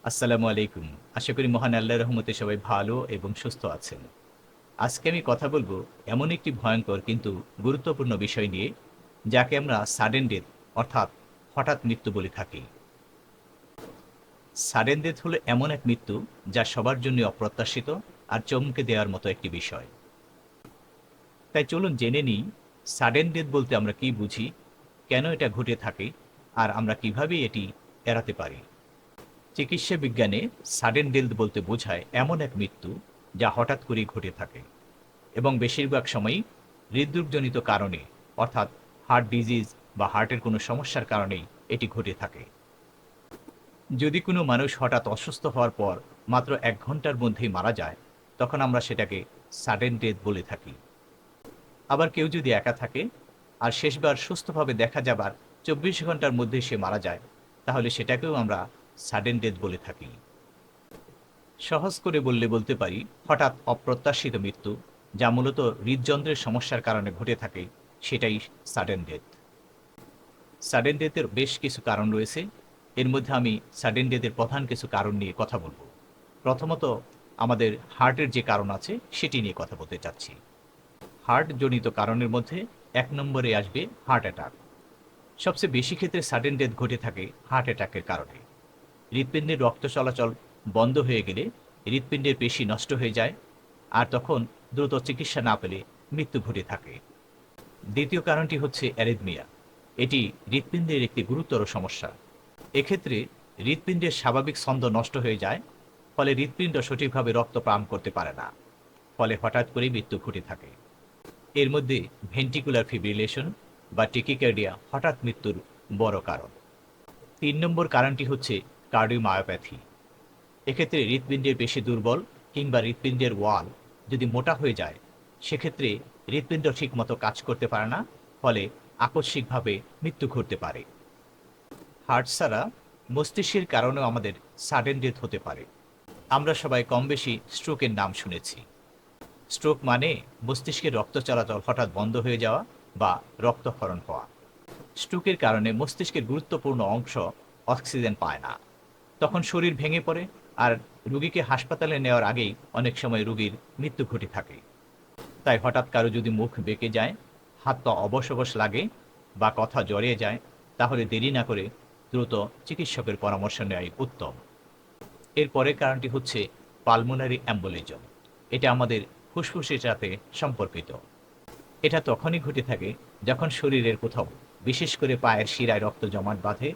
আসসালামু আলাইকুম। আশা করি মহান আল্লাহর রহমতে সবাই ভালো এবং সুস্থ আছেন। আজকে আমি কথা বলবো এমন একটি ভয়ঙ্কর কিন্তু গুরুত্বপূর্ণ বিষয় নিয়ে, যাকে আমরা সাডেন ডেথ অর্থাৎ হঠাৎ মৃত্যু বলে থাকি। সাডেন ডেথ হলো এমন এক মৃত্যু যা সবার জন্য অপ্রত্যাশিত আর চমকে দেওয়ার মতো একটি বিষয়। তাই চলুন জেনে নিই সাডেন ডেথ বলতে আমরা কি বুঝি, কেন এটা ঘটে থাকে, আর আমরা কিভাবে এটি এড়াতে পারি। চিকিৎসা বিজ্ঞানে সাডেন ডেথ বলতে বোঝায় এমন এক মৃত্যু যা হঠাৎ করেই ঘটে থাকে এবং বেশিরভাগ সময়ই হৃদরোগজনিত কারণে, অর্থাৎ হার্ট ডিজিজ বা হার্টের কোনো সমস্যার কারণেই এটি ঘটে থাকে। যদি কোনো মানুষ হঠাৎ অসুস্থ হওয়ার পর মাত্র 1 ঘন্টার মধ্যেই মারা যায়, তখন আমরা সেটাকে সাডেন ডেথ বলে থাকি। আবার কেউ যদি একা থাকে আর শেষবার সুস্থভাবে দেখা যাবার 24 ঘন্টার মধ্যে সে মারা যায়, তাহলে সেটাকেও আমরা সাডেন ডেথ বলে থাকি। সহজ করে বললে বলতে পারি, হঠাৎ অপ্রত্যাশিত মৃত্যু যা মূলত হৃদযন্ত্রের সমস্যার কারণে ঘটে থাকে, সেটাই সাডেন ডেথ। সাডেন ডেথের বেশ কিছু কারণ রয়েছে। এর মধ্যে আমি সাডেন ডেথের প্রধান কিছু কারণ নিয়ে কথা বলবো। প্রথমত, আমাদের হার্টের যে কারণ আছে সেটি নিয়ে কথা বলতে চাচ্ছি। হার্টজনিত কারণের মধ্যে 1 নম্বরে আসবে হার্ট অ্যাটাক। সবচেয়ে বেশি ক্ষেত্রে সাডেন ডেথ ঘটে থাকে হার্ট অ্যাটাকের কারণে। হৃৎপিণ্ডের রক্ত চলাচল বন্ধ হয়ে গেলে হৃৎপিণ্ডের পেশি নষ্ট হয়ে যায়, আর তখন দ্রুত চিকিৎসা না পেলে মৃত্যু ঘটে থাকে। দ্বিতীয় কারণটি হচ্ছে অ্যারিথমিয়া। এটি হৃৎপিণ্ডের একটি গুরুতর সমস্যা। এক্ষেত্রে হৃৎপিণ্ডের স্বাভাবিক ছন্দ নষ্ট হয়ে যায়, ফলে হৃৎপিণ্ড সঠিকভাবে রক্ত পাম্প করতে পারে না, ফলে হঠাৎ করেই মৃত্যু ঘটে থাকে। এর মধ্যে ভেন্টিকুলার ফিব্রিলেশন বা টেকিকার্ডিয়া হঠাৎ মৃত্যুর বড় কারণ। 3 নম্বর কারণটি হচ্ছে কার্ডিওমায়োপ্যাথি। এক্ষেত্রে হৃৎপিণ্ডের পেশি দুর্বল কিংবা হৃৎপিণ্ডের ওয়াল যদি মোটা হয়ে যায়, সেক্ষেত্রে হৃৎপিণ্ড ঠিকমতো কাজ করতে পারে না, ফলে আকস্মিকভাবে মৃত্যু ঘটতে পারে। হার্ট ছাড়া মস্তিষ্কের কারণেও আমাদের সাডেন ডেথ হতে পারে। আমরা সবাই কম বেশি স্ট্রোকের নাম শুনেছি। স্ট্রোক মানে মস্তিষ্কের রক্ত চলাচল হঠাৎ বন্ধ হয়ে যাওয়া বা রক্তক্ষরণ হওয়া। স্ট্রোকের কারণে মস্তিষ্কের গুরুত্বপূর্ণ অংশ অক্সিজেন পায় না, তখন শরীর ভেঙে পড়ে, আর রোগীকে হাসপাতালে নেওয়ার আগেই অনেক সময় রোগীর মৃত্যু ঘটে থাকে। তাই হঠাৎ কারো যদি মুখ বেঁকে যায়, হাত পা অবশ অবশ লাগে বা কথা জড়িয়ে যায়, তাহলে দেরি না করে দ্রুত চিকিৎসকের পরামর্শ নেওয়াই উত্তম। এর পরের কারণটি হচ্ছে পালমোনারি অ্যাম্বোলিজম। এটা আমাদের ফুসফুসের সাথে সম্পর্কিত। এটা তখনই ঘটে থাকে যখন শরীরের কোথাও, বিশেষ করে পায়ের শিরায় রক্ত জমাট বাঁধে,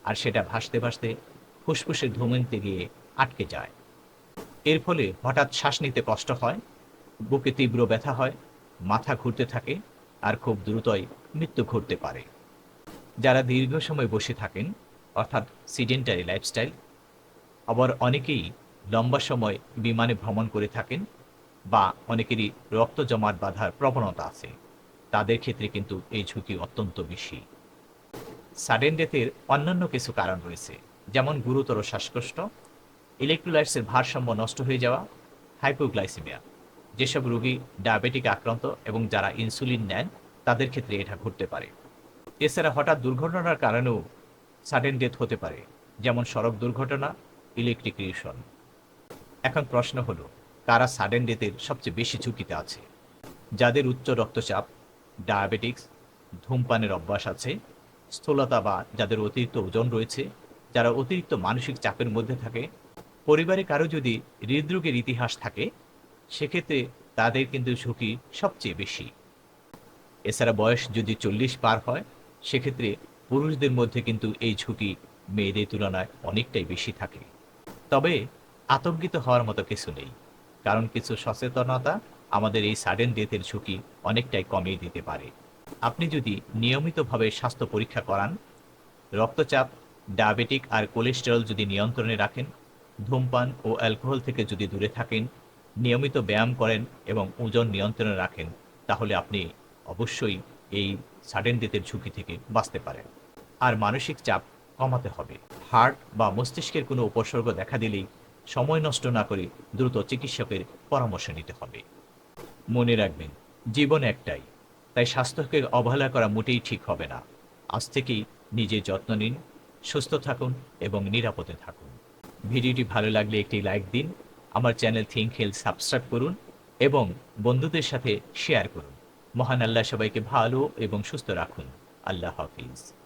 আর সেটা ভাসতে ভাসতে ফুসফুসের ধমনীতে গিয়ে আটকে যায়। এর ফলে হঠাৎ শ্বাস নিতে কষ্ট হয়, বুকে তীব্র ব্যথা হয়, মাথা ঘুরতে থাকে, আর খুব দ্রুতই মৃত্যু ঘটতে পারে। যারা দীর্ঘ সময় বসে থাকেন, অর্থাৎ সিডেন্টারি লাইফস্টাইল, আবার অনেকেই লম্বা সময় বিমানে ভ্রমণ করে থাকেন, বা অনেকেরই রক্ত জমাট বাঁধার প্রবণতা আছে, তাদের ক্ষেত্রে কিন্তু এই ঝুঁকি অত্যন্ত বেশি। সাডেন ডেথের অন্যান্য কিছু কারণ রয়েছে, যেমন গুরুতর শ্বাসকষ্ট, ইলেকট্রোলাইটসের ভারসাম্য নষ্ট হয়ে যাওয়া, হাইপোগ্লাইসেমিয়া। যেসব রোগী ডায়াবেটিক আক্রান্ত এবং যারা ইনসুলিন নেন, তাদের ক্ষেত্রে এটা ঘটতে পারে। এছাড়া হঠাৎ দুর্ঘটনার কারণেও সাডেন ডেথ হতে পারে, যেমন সড়ক দুর্ঘটনা, ইলেকট্রিকিউশন। এখন প্রশ্ন হলো, কারা সাডেন ডেথের সবচেয়ে বেশি ঝুঁকিতে আছে? যাদের উচ্চ রক্তচাপ, ডায়াবেটিক্স, ধূমপানের অভ্যাস আছে, স্থূলতা বা যাদের অতিরিক্ত ওজন রয়েছে, যারা অতিরিক্ত মানসিক চাপের মধ্যে থাকে, পরিবারে কারো যদি হৃদরোগের ইতিহাস থাকে, সেক্ষেত্রে তাদের কিন্তু ঝুঁকি সবচেয়ে বেশি। এছাড়া বয়স যদি 40 পার হয়, সেক্ষেত্রে পুরুষদের মধ্যে কিন্তু এই ঝুঁকি মেয়েদের তুলনায় অনেকটাই বেশি থাকে। তবে আতঙ্কিত হওয়ার মতো কিছু নেই, কারণ কিছু সচেতনতা আমাদের এই সাডেন ডেথের ঝুঁকি অনেকটাই কমিয়ে দিতে পারে। আপনি যদি নিয়মিতভাবে স্বাস্থ্য পরীক্ষা করান, রক্তচাপ, ডায়াবেটিক আর কোলেস্টেরল যদি নিয়ন্ত্রণে রাখেন, ধূমপান ও অ্যালকোহল থেকে যদি দূরে থাকেন, নিয়মিত ব্যায়াম করেন এবং ওজন নিয়ন্ত্রণে রাখেন, তাহলে আপনি অবশ্যই এই সাডেন ডেথের ঝুঁকি থেকে বাঁচতে পারেন। আর মানসিক চাপ কমাতে হবে। হার্ট বা মস্তিষ্কের কোনো উপসর্গ দেখা দিলেই সময় নষ্ট না করে দ্রুত চিকিৎসকের পরামর্শ নিতে হবে। মনে রাখবেন, জীবন একটাই, তাই স্বাস্থ্যকে অবহেলা করা মোটেই ঠিক হবে না। আজ থেকেই নিজের যত্ন নিন, সুস্থ থাকুন এবং নিরাপদে থাকুন। ভিডিওটি ভালো লাগলে একটি লাইক দিন, আমার চ্যানেল থিঙ্ক হেলথ সাবস্ক্রাইব করুন এবং বন্ধুদের সাথে শেয়ার করুন। মহান আল্লাহ সবাইকে ভালো এবং সুস্থ রাখুন। আল্লাহ হাফিজ।